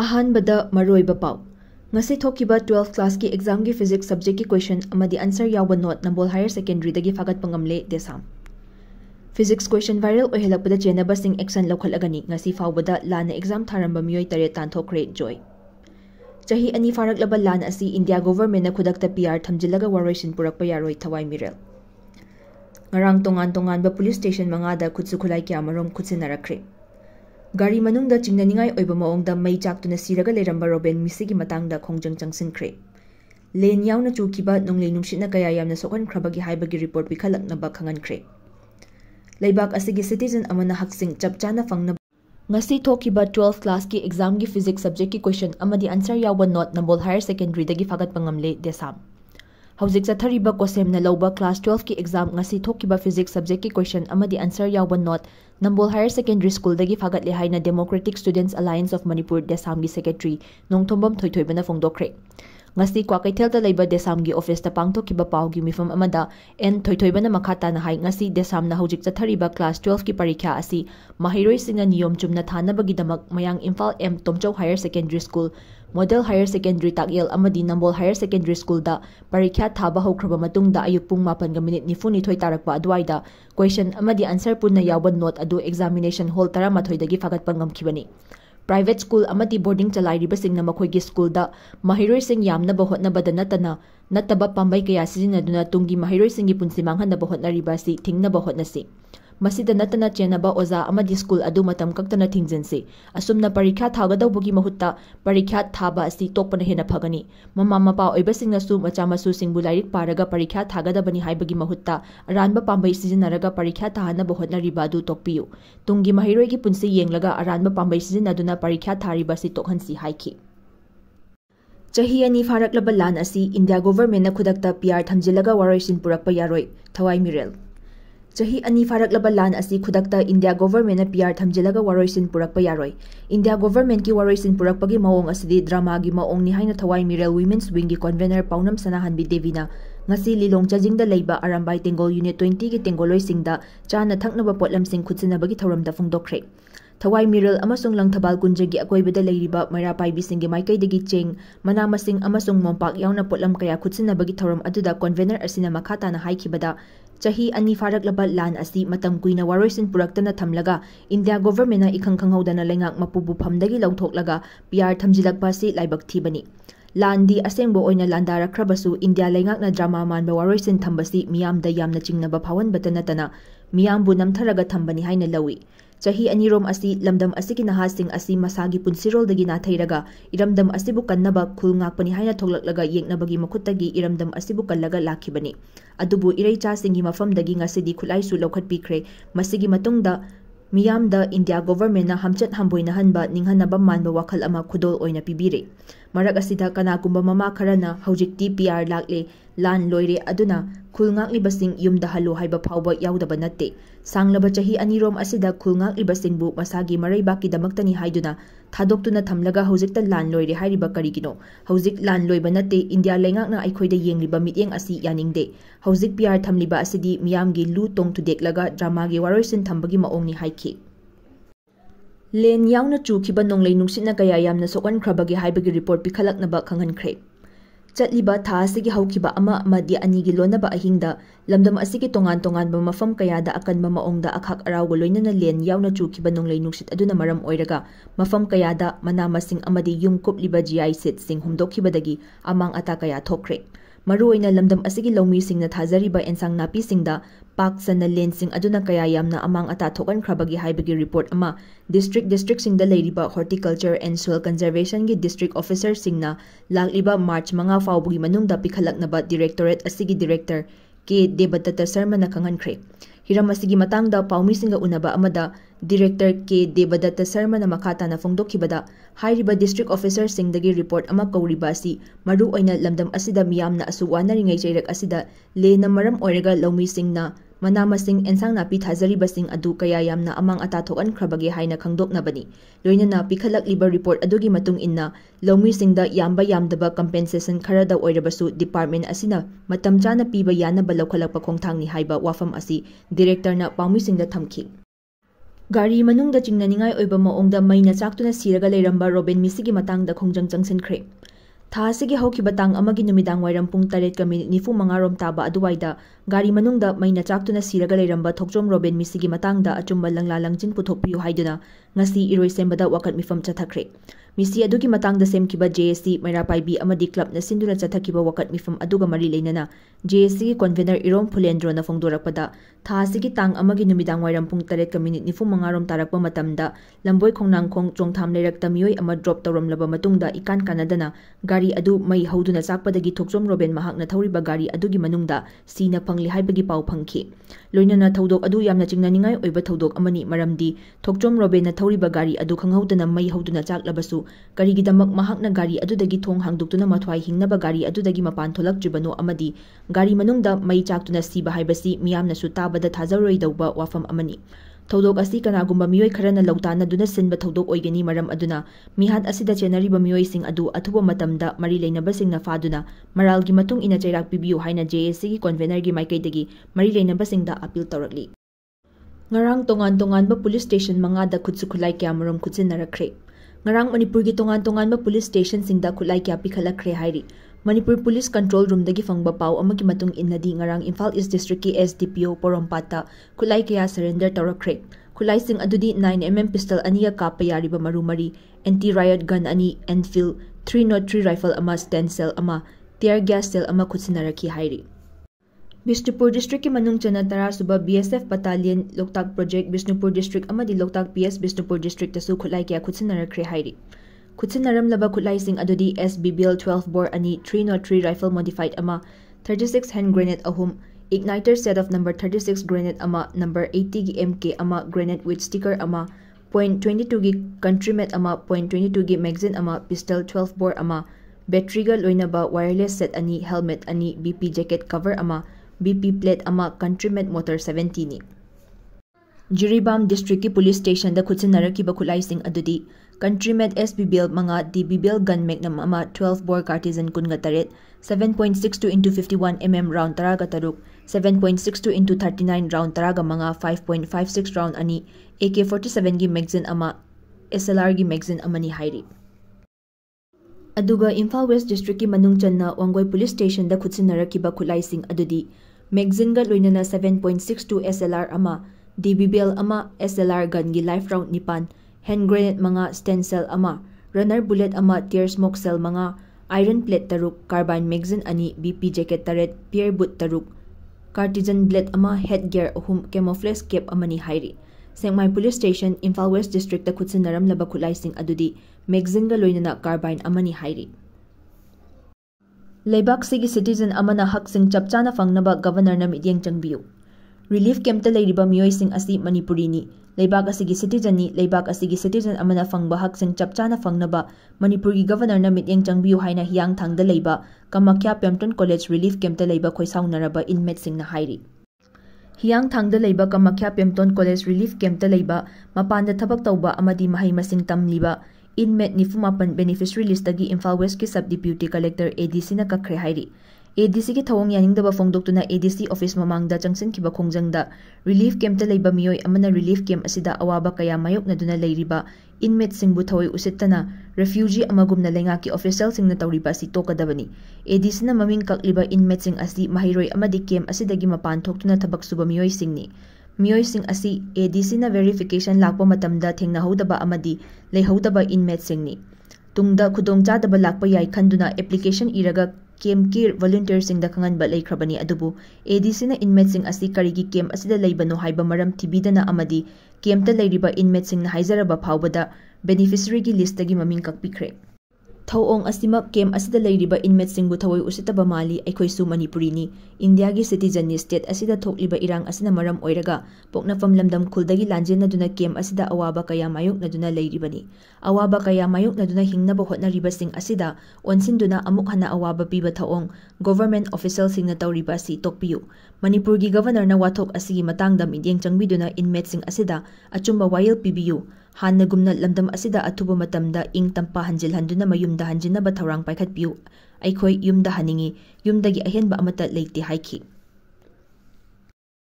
अहानबदा मरोइबा पाउ ngasi thokiba 12th class ki exam gi physics subject ki question amadi answer yawa note Nambol higher secondary dagi fagat pangamle desam physics question viral ohelakpada chenaba sing action lokhalagani ngasi fawbada lana exam tharamba miyoi tare tanthokre joy chahi ani farak laba lan asi India government na khudakta PR thamjilaga waroisin purakpa yaroi thawai mirel ngarang tongan ba police station mangada khutsu khulai kya marom khutsinarakhre Gari manungda chingnaningai oiba maongda mai chaktuna siraga leramba Robin misigi matangda khongjang changsinkhre len yauna chukiba nonglei nungshitna kaya yamna sokhan khrabagi haibagi report bikhalaknaba khangankhre leibak asigi citizen amana haksing chapchana fangna ngasi thokiba 12th class ki exam gi physics subject ki question amadi answer yawa note Nambol higher secondary dagi fagat pangamle desam Hauzik chathariba kosem na lauba class 12 ki exam ngasi thokiba physics subject ki question amadi answer yawa note Nambol Higher Secondary School dagi fagat lehay na Democratic Students Alliance of Manipur Desam gi secretary Nongthombam Thoithoibana phongdokre ngasi Kwakaithel ta leiba Desam gi office ta pangthokiba pau gi mifam amada N Thoithoibana makhata na hai ngasi Desam na hauzik chathariba class 12 ki parikha asi mahiroi singa niyom chumna thanabagi damak mayang Imphal M Tomchau Higher Secondary School Model Higher Secondary Takyel amadi Nambol Higher Secondary School da parikha thaba haukraba matungda ayuk pung 8:94 tarakpa adwaida question amadi answer punna yawan note adu examination hall 13 dagi fagat pangamkhibani private school amadi boarding chalairiba singna makhoigi school da mahiroi sing yamna ba hotnabada nataba pambai kaya sizinaduna tungi mahiroi singi punsi manghanna ba hotnariba si thingna ba hotnasi masida natana chenaba oza amadi school adu matam kaktana thingjensi asumna parikha thagadawbugi mahutta parikha thaba asi tokpana hena phagani mama mapa oibasingna su macha masu singbu lairik paraga parikha thagadabani haibagi mahutta aranba pambai sizinaraga parikha thahana ba hotnariba adu tokpiyu tungi mahiroi gi punsi yenglaga aranba pambai sizinaduna parikha thariba si tokhansi haiki chahi ani faraklaba lan asi India government na khudakta PR thamjilaga waroisin purakpa yaroi thawai mirel Chahi ani faraklaba lan asi khudakta India government na PR thamjilaga waroisin purakpa yaroi India government ki waroisin purakpagi maong asidi drama gi maong ni haina thawai mirel women's wing gi convener Paunam Sanahanbi Devina ngasi Lilong Chajingda leiba Arambai Tengol unit 20 gi tengoloi singda chana thaknaba potlam sing khutsinabagi thoramda phongdokre Thawai Mirel amasung Langthabal Kunjagi akoibada leiriba Mairapai singi maikaidagi cheng manamasing amasung mompak yauna potlam kaya khutsinabagi thoram aduda convener asina makhata na haikibada chahi ani faraklaba lan asi matam kuina waroisin puraktana thamlaga India government na ikhang khanghaudana lengak mapubu phamdagi lawthoklaga PR thamjilakpa si laibak thibani Landi asengbo oina landarakhrabasu India lengakna drama manba waroisin thambasi miyamda yamna chingnaba phawanbata natana miyambu namtharaga thambani haina lawi chahi anirom asi lamdam asiki nahasing asi masagi punsirol dagi na thairaga iramdam asibu kannaba khulngakpani haina thoklaklaga yengnabagi makhutagi iramdam asibu kallaga lakhibani adubu iraicha singi mafam dagi ngasidi khulai su lokhat pikre masigi matungda miyamda India government na hamchat hamboina hanba ninghanaba manba wakhal ama khudol oina pibire marak asida kana kumba mama kharana haujikti PR lakle lan loire aduna khulngakli basing yumda halu haiba phawba yaudaba natte sanglaba chahi anirom asida khulngakli basingbu masagi maraibaki damaktani haiduna thadoktuna thamlaga haujikta lan loire hairiba karigino haujik lan loiba natte India lengakna aikhoida yengliba mityeng asi yaningde haujik PR thamliba asidi miyamgi lu tong tudeklaga drama gi waroisin thambagi maongni haiki len yauna chukhiba nonglei nungsitna kaya yamna sokan khrabagi haibagi report pikhalaknaba khanghankhre Chatliba tha asigi haukiba ama amadi anigi lonaba ahingda lamdam asigi tongan ba mafam kayada akanba maongda akhak arawgo loinana len yauna chukhiba nonglei nungsit aduna maram oiraga mafam kayada manamasing amadi yumkupliba GI set sing humdokhibadagi amang ata kaya thokre maruoina lamdam asigi lawmi singna thajariba ensang napi singda paksana lensing aduna kaya yamna amang ata thokan khrabagi haibagi report ama district singda leiriba horticulture and soil conservation gi district officer singna lakliba March 5 fawbugi manungda pikhalaknaba directorate asigi director K Debadatha Sharma na khangankhre hiram asigi matangda paumi singa unaba amada director K Debadatha Sharma na makhata na phongdokhibada hairiba district officer singdagi report ama kauriba asi maru oina lamdam asida miyamna asu wanaringai chairak asida le na maram oiraga lawmi singna manamasing ensang napi thajariba sing adu kaya yamna amang ata thokan khrabagi haina khangdoknabani loinana pikhalakliba report adugi matung inna lawmi singda yamba yamdaba compensation kharada oirabasu department asina matam chana piba yana balawkhalakpa khongthangni haiba wafam asi director na paumi singda thamki ꯒꯥꯔꯤ ꯃꯅꯨꯡꯗ ꯆꯤꯡꯅꯅꯤꯡꯉꯥꯏ ꯑꯣꯏꯕ ꯃꯑꯣꯡꯗ ꯃꯩꯅ ꯆꯥꯛꯇꯨꯅ ꯁꯤꯔꯒ ꯂꯩꯔꯝꯕ robin ꯃꯤꯁꯤꯒꯤ ꯃꯇꯥꯡꯗ ꯈꯣꯡꯖꯪ ꯆꯪꯁꯤꯟꯈ꯭ꯔꯦ꯫ ꯊꯥ ꯑꯁꯤꯒꯤ ꯍꯧꯈꯤꯕ ꯇꯥꯡ 1ꯒꯤ ꯅꯨꯃꯤꯗꯥꯡꯋꯥꯏꯔꯝ ꯄꯨꯡ 8:45 ꯔꯣꯝ ꯇꯥꯕ ꯑꯗꯨꯋꯥꯏꯗ ꯒꯥꯔꯤ ꯃꯅꯨꯡꯗ ꯃꯩꯅ ꯆꯥꯛꯇꯨꯅ ꯁꯤꯔꯒ ꯂꯩꯔꯝꯕ ꯊꯣꯛꯆꯣꯝ ꯔꯣꯕꯤꯟ ꯃꯤꯁꯤꯒꯤ ꯃꯇꯥꯡꯗ ꯑꯆꯨꯝꯕ ꯂꯪꯂꯥ ꯂꯪꯆꯤꯟ ꯄꯨꯊꯣꯛꯄꯤꯌꯨ ꯍꯥꯏꯗꯨꯅ ꯉꯁꯤ ꯏꯔꯣꯏꯁꯦꯝꯕꯗ ꯋꯥꯀꯠ ꯃꯤꯐꯝ ꯆꯠꯊꯈ꯭ꯔꯦ꯫ ꯃꯤꯁꯤ ꯑꯗꯨꯒꯤ ꯃꯇꯥꯡꯗ ꯁꯦꯝꯈꯤꯕ JSC ꯃꯩꯔꯥꯄꯥꯏꯕꯤ ꯑꯃꯗꯤ ꯀ꯭ꯂꯕꯅ ꯁꯤꯟꯗꯨꯅ ꯆꯠꯊꯈꯤꯕ ꯋꯥꯀꯠ ꯃꯤꯐꯝ ꯑꯗꯨꯒ ꯃꯔꯤ ꯂꯩꯅꯅ JSCꯒꯤ ꯀꯣꯟꯚꯦꯅꯔ ꯏꯔꯣꯝ ꯐꯨꯂꯦꯟꯗ꯭ꯔꯣꯅ ꯐꯣꯡꯗꯣꯔꯛꯄꯗ ꯊꯥ ꯑꯁꯤꯒꯤ ꯇꯥꯡ 1ꯒꯤ ꯅꯨꯃꯤꯗꯥꯡꯋꯥꯏꯔꯝ ꯄꯨꯡ 8:45 ꯔꯣꯝ ꯇꯥꯔꯛꯄ ꯃꯇꯝꯗ ꯂꯝꯕꯣꯏ ꯈꯣꯡꯅꯥꯡꯈꯣꯡ ꯆꯣꯡꯊꯥꯝ ꯂꯩꯔꯛꯇ ꯃꯤꯑꯣꯏ ꯑꯃ ꯗ꯭ꯔꯣꯞ ꯇꯧꯔꯝꯂꯕ ꯃꯇꯨꯡꯗ ꯏꯀꯥꯟ ꯀꯥꯟꯅꯗꯅ ꯒꯥꯔꯤ ꯑꯗꯨ ꯃꯩ ꯍꯧꯗꯨꯅ ꯆꯥꯛꯄꯗꯒꯤ ꯊꯣꯛꯆꯣꯝ ꯔꯣꯕꯤꯟ ꯃꯍꯥꯛꯅ ꯊꯧꯔꯤꯕ ꯒꯥꯔꯤ ꯑꯗꯨꯒꯤ ꯃꯅꯨꯡꯗ ꯁꯤꯅ ꯐꯪꯂꯤ ꯍꯥꯏꯕꯒꯤ ꯄꯥꯎ ꯐꯪꯈꯤ꯫ ꯂꯣꯏꯅꯅ ꯊꯧꯗꯣꯛ ꯑꯗꯨ ꯌꯥꯝꯅ ꯆꯤꯡꯅꯅꯤꯡꯉꯥꯏ ꯑꯣꯏꯕ ꯊꯧꯗꯣꯛ ꯑꯃꯅꯤ ꯃꯔꯝꯗꯤ ꯊꯣꯛꯆꯣꯝ ꯔꯣꯕꯤꯟꯅ ꯊꯧꯔꯤꯕ ꯒꯥꯔꯤ ꯑꯗꯨ ꯈꯪꯍꯧꯗꯅ ꯃꯩ ꯍꯧꯗꯨꯅ ꯆꯥꯛꯂꯕꯁꯨ ꯀꯔꯤꯒꯤꯗꯃꯛ ꯃꯍꯥꯛꯅ ꯒꯥꯔꯤ ꯑꯗꯨꯗꯒꯤ ꯊꯣꯡ ꯍꯥꯡꯗꯣꯛꯇꯨꯅ ꯃꯊ꯭ꯋꯥꯏ ꯍꯤꯡꯅꯕ ꯒꯥꯔꯤ ꯑꯗꯨꯗꯒꯤ ꯃꯄꯥꯟ ꯊꯣꯛꯂꯛꯇ꯭ꯔꯤꯕꯅꯣ ꯑꯃꯗꯤ ꯒꯥꯔꯤ ꯃꯅꯨꯡꯗ ꯃꯩ ꯆꯥꯛꯇꯨꯅ ꯁꯤꯕ ꯍꯥꯏꯕꯁꯤ ꯃꯤꯌꯥꯝꯅꯁꯨ ꯇꯥꯕꯗ ꯊꯥꯖꯔꯣꯏꯗꯧꯕ ꯋꯥꯐꯝ ꯑꯃꯅꯤ꯫ ꯊꯧꯗꯣꯛ ꯑꯁꯤ ꯀꯅꯥꯒꯨꯝꯕ ꯃꯤꯑꯣꯏ ꯈꯔꯅ ꯂꯧꯇꯥꯟꯅꯗꯨꯅ ꯁꯤꯟꯕ ꯊꯧꯗꯣꯛ ꯑꯣꯏꯒꯅꯤ ꯃꯔꯝ ꯑꯗꯨꯅ ꯃꯤꯍꯥꯠ ꯑꯁꯤꯗ ꯆꯦꯟꯅꯔꯤꯕ ꯃꯤꯑꯣꯏꯁꯤꯡ ꯑꯗꯨ ꯑꯊꯨꯕ ꯃꯇꯝꯗ ꯃꯔꯤ ꯂꯩꯅꯕꯁꯤꯡꯅ ꯐꯥꯗꯨꯅ ꯃꯔꯥꯜꯒꯤ ꯃꯇꯨꯡ ꯏꯟꯅ ꯆꯩꯔꯥꯛ ꯄꯤꯕꯤꯌꯨ ꯍꯥꯏꯅ JSCꯒꯤ ꯀꯣꯟꯚꯦꯅꯔꯒꯤ ꯃꯥꯏꯀꯩꯗꯒꯤ ꯃꯔꯤ ꯂꯩꯅꯕꯁꯤꯡꯗ ꯑꯄꯤꯜ ꯇꯧꯔꯛꯂꯤ꯫ ꯉꯔꯥꯡ ꯇꯣꯉꯥꯟ-ꯇꯣꯉꯥꯟꯕ ꯄꯨꯂꯤꯁ ꯁ꯭ꯇꯦꯁꯟ 5ꯗ ꯈꯨꯠꯁꯨ ꯈꯨꯠꯂꯥꯏ ꯀꯌꯥꯃꯔꯨꯝ ꯈꯨꯠꯁꯤꯟꯅꯔꯛꯈ꯭ꯔꯦ꯫ ꯉꯔꯥꯡ ꯃꯅꯤꯄꯨꯔꯒꯤ ꯇꯣꯉꯥꯟ-ꯇꯣꯉꯥꯟꯕ ꯄꯨꯂꯤꯁ ꯁ꯭ꯇꯦꯁꯟꯁꯤꯡꯗ ꯈꯨꯠꯂꯥꯏ ꯀꯌꯥ ꯄꯤꯈꯠꯂꯛꯈ꯭ꯔꯦ ꯍꯥꯏꯔꯤ꯫ ꯃꯅꯤꯄꯨꯔ ꯄꯨꯂꯤꯁ ꯀꯟꯇ꯭ꯔꯣꯜ ꯔꯨꯝꯗꯒꯤ ꯐꯪꯕ ꯄꯥꯎ ꯑꯃꯒꯤ ꯃꯇꯨꯡ ꯏꯟꯅꯗꯤ ꯉꯔꯥꯡ ꯏꯝꯐꯥꯜ ꯏꯁ ꯗꯤꯁꯇ꯭ꯔꯤꯛꯀꯤ SDPO ꯄꯣꯔꯣꯝꯄꯥꯠꯇ ꯈꯨꯠꯂꯥꯏ ꯀꯌꯥ ꯁꯔꯦꯟꯗꯔ ꯇꯧꯔꯛꯈ꯭ꯔꯦ꯫ ꯈꯨꯠꯂꯥꯏꯁꯤꯡ ꯑꯗꯨꯗꯤ 9mm ꯄꯤꯁꯇꯜ 2ꯒ ꯀꯥꯞꯄ ꯌꯥꯔꯤꯕ ꯃꯔꯨ 4, anti riot gun 2, Enfield, 303 rifle ꯑꯃ, stun shell 1, tear gas shell 1 ꯈꯨꯠꯁꯤꯟꯅꯔꯛꯈꯤ ꯍꯥꯏꯔꯤ꯫ ꯕꯤꯁꯅꯨꯄꯨꯔ ꯗꯤꯁꯇ꯭ꯔꯤꯛꯀꯤ ꯃꯅꯨꯡ ꯆꯟꯅ 10ꯁꯨꯕ BSF battalion Loktak project Bishnupur district ꯑꯃꯗꯤ ꯂꯣꯛꯇꯥꯛ PS ꯕꯤꯁꯅꯨꯄꯨꯔ ꯗꯤꯁꯇ꯭ꯔꯤꯛꯇꯁꯨ ꯈꯨꯠꯂꯥꯏ ꯀꯌꯥ ꯈꯨꯠꯁꯤꯟꯅꯔꯛꯈ꯭रे ꯍꯥꯏꯔꯤ꯫ ꯈꯨꯠꯁꯤꯟꯅꯔꯝꯂꯕ ꯈꯨꯠꯂꯥꯏꯁꯤꯡ ꯑꯗꯨꯗꯤ SBBL 12 ꯕꯣꯔ 2, 303 rifle modified 1, 36 hand grenade 3, igniter set of number 36 grenade 1, number 80ꯒꯤ MK 1, ꯒ꯭ꯔꯦꯅꯦꯗ ꯋꯤथ ꯁ꯭ꯇꯤꯀꯔ 1, .22ꯒꯤ ꯀꯟꯇ꯭ꯔꯤꯃꯦꯠ 1, .22ꯒꯤ ꯃꯦꯒꯖꯤꯟ 1, ꯄꯤꯁꯇꯜ 12 ꯕꯣꯔ 1, ꯕꯦꯇ꯭ꯔꯤꯒ ꯂꯣꯏꯅꯕ wireless set 2, helmet 2, BP jacket cover 1, BP plate 1, country made mortar 70नी। जिरीबाम डिस्ट्रिक्ट की पुलिस स्टेशन खुत्सिन्नरकिबा खुलाइसिंग अदुदी country made SBBL 5, DBBL gun magnum 12 bore कार्टिजन 18, 7.62 × 51 mm round 13, 7.62 × 39 round 15, 5.56 round 2, AK-47 की मैगजीन 1, SLR की मैगजीन 1 हाइरी। अदुगा इम्फाल वेस्ट डिस्ट्रिक्ट की मनुंग चन्ना वांगोई पुलिस स्टेशन दा खुत्सिन्नरकिबा खुलाइसिंग अदुदी मैगजीन गा लोइनना 7.62 SLR 1, DBBL 1, SLR गन की live round 9, hand grenade 5, stun shell 1, rubber bullet 1, tear smoke shell 5, iron plate 3, carbine magazine 2, BP jacket 3, pair boot 3, कार्टिजन belt 1, head gear 3, camouflage cap 1 हाइरी। Sengmai police station Imphal west district खुत्सिन्नरमलबा खुलाइसिंग अदुदी magazine गा लोइनना carbene 1 हाइरी। लेबाक सिगी citizen अमना हकसिंग चपचाना फंगनबा गवर्नरना मित्येंग चंगबियु। Relief कैंपता लेरिबा मियोइसिंग असि मणिपुरीनी, लेबाक असिगी सिटीजननी, लेबाक असिगी सिटीजन अमना फंगबा हकसिंग चपचाना फंगनबा मणिपुरगी गवर्नरना मित्येंग चंगबियु हाइना हियांगथांगदा लेबा कामाख्या पेम्पटन कॉलेज रिलीफ कैंपता लेबा खोइसाउनरबा इनमेटसिंगना हाइरी। हियांगथांगदा लेबा कामाख्या पेम्पटन कॉलेज रिलीफ कैंपता लेबा मपानदा थबक तौबा अमदी महै मसिंग तमलिबा इनमेट 94 बेनिफिशरी लिस्टगी इम्फाल वेस्ट की सब डिप्यूटी कलेक्टर ADC ना कखरे हाइरी। ADC की थवोंग यानिंगदबा फोंगदोक्तुना ADC ऑफिस ममांगदा चंगसिनखिबा खोंगजंगदा रिलीफ कैंपता लेबा मियोय अमना रिलीफ कैंप असिदा अवाबा कया मायोकनदुना लेरिबा इनमेट सिंगबु थवोय उसितना रेफ्यूजी अमगुमना लेंगाकी ऑफिशियल सिंगना तौरिबा असि तोकदबनी। ADC ना ममिंग कक्लिबा इनमेट सिंग असि महिरोय अमदि कैंप असिदगी मपान थोक्तुना थबक सुबा मियोय सिंगनी। मियोय सिंग असि ADC ना वेरिफिकेशन लाकपा मतमदा थेंगनाहौदबा अमदि लेहौदबा इनमेट सिंगनी। तुंगदा खुदोंगचादबा लाकपा याय खंदुना एप्लीकेशन इरगा कैंप की वॉलंटियर सिंगदा खंगनबा लेख्रबनी अदुबु ADC ना इनमेट सिंग असि करिगी कैंप असिदा लेबनो हाइबा मरम थिबीदना अमदि कैंपता लेरिबा इनमेट सिंगना हाइजरबा फावबदा बेनिफिशरी की लिस्टगी ममिंग कक्पिख्रे। थौओंग असिमक कैंप असिदा लेरिबा इनमेट सिंगबु थवोय उसितबा माली अखोइसु मणिपुरीनी, इंडिया की सिटीजननी स्टेट असिदा थोक्लिबा इरांग असिना मरम ओइरगा पोकनाफम लमदम खुलदगी लांजेनदुना कैंप असिदा अवाबा कया मायोकनदुना लेरिबनी। अवाबा कया मायोकनदुना हिंगनबा होटनरिबसिंग असिदा ओनसिनदुना अमुक हना अवाबा पीबा थौओंग गवर्नमेंट ऑफिशियल सिंगना तौरिबा असि तोकपियु। मणिपुर की गवर्नरना वाथोक असिगी मतंगदा मित्येंग चंगबिदुना इनमेट सिंग असिदा अचुम्बा वायल पीबियु। हान्नगुमना लमदम असिदा अथुबा मतमदा इंग तंपा हंजिलहंदुना मयुमदा हंजिनबा थौरांग पाइखटपियु। अैखोय युमदा हनिंगी, युमदगी अहेनबा अमता लेते हाइखी।